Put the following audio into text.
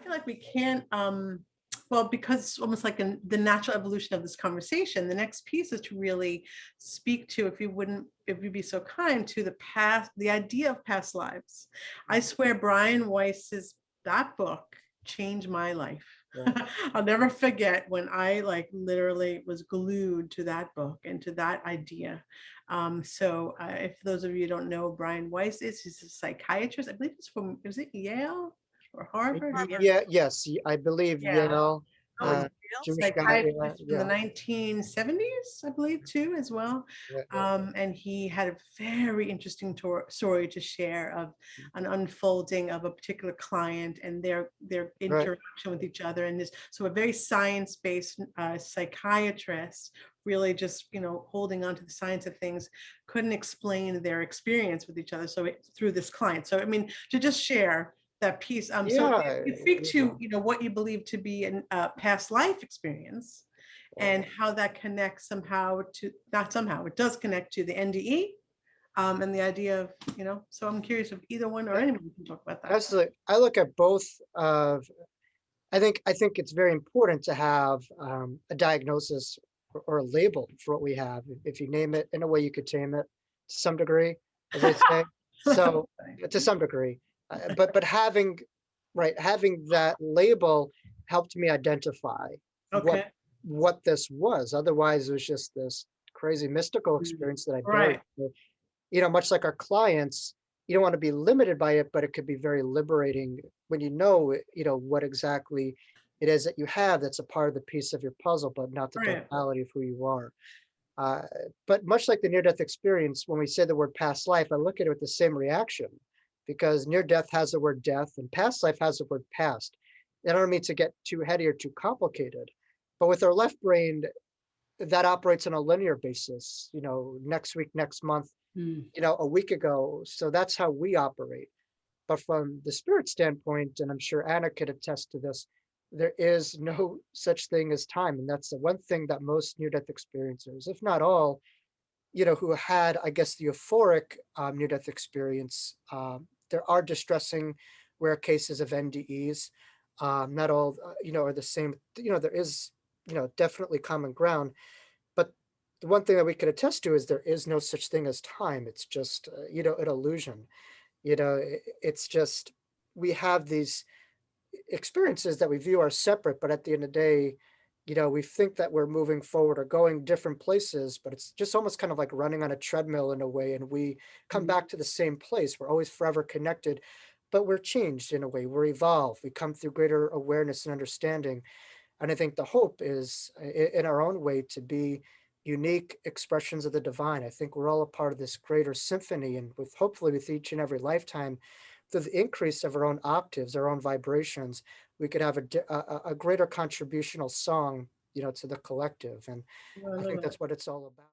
feel like we can't, well, because it's almost like the natural evolution of this conversation, the next piece is to really speak to, if you'd be so kind, to the past, the idea of past lives. I swear Brian Weiss's, that book changed my life. Right. I'll never forget when I like literally was glued to that book and to that idea. If those of you who don't know, Brian Weiss he's a psychiatrist. I believe he's from, is it Yale or Harvard? Yeah, yes, I believe Yeah. Yale, Oh, it's uh, Yale, Jewish guy. Yeah, psychiatrist from the yeah, 1970s, I believe, too, as well. yeah, And he had a very interesting story to share of an unfolding of a particular client and their right. interaction with each other. And this, so a very science-based psychiatrist, really just holding on to the science of things, couldn't explain their experience with each other. So through this client. So I mean, to just share that piece. So Yeah, you speak to yeah, what you believe to be a past life experience, and oh, how that connects somehow to, not somehow, it does connect to the NDE, and the idea of So I'm curious if either one or yeah, anyone can talk about that. absolutely. I look at both of, I think it's very important to have a diagnosis or a label for what we have. If you name it in a way, you could tame it to some degree, as they say. So to some degree, but having having that label helped me identify what Okay. what this was. Otherwise, it was just this crazy mystical experience that I buried. Right. So, much like our clients, you don't want to be limited by it, but it could be very liberating when what exactly it is that you have that's a part of the piece of your puzzle, but not the Right. totality of who you are. Uh, but much like the near death experience, when we say the word past life, I look at it with the same reaction because near death has the word death and past life has the word past. I don't mean to get too heady or too complicated, but with our left brain, that operates on a linear basis, next week, next month, Mm. a week ago. So that's how we operate. But from the spirit standpoint, and I'm sure Anna could attest to this, there is no such thing as time. And that's the one thing that most near death experiencers, if not all, who had, I guess, the euphoric near death experience, there are distressing rare cases of NDEs. Not all, are the same. There is, definitely common ground. But the one thing that we could attest to is there is no such thing as time. It's just, an illusion. It's just we have these experiences that we view are separate, but at the end of the day, we think that we're moving forward or going different places, but it's just almost kind of like running on a treadmill in a way, and we come Mm. back to the same place. We're always forever connected, but we're changed in a way. We're evolved. We come through greater awareness and understanding. And I think the hope is in our own way to be unique expressions of the divine. I think we're all a part of this greater symphony, and with hopefully with each and every lifetime, through the increase of our own octaves, our own vibrations, we could have a greater contributional song, to the collective. And Well, I I love think that. that's what it's all about.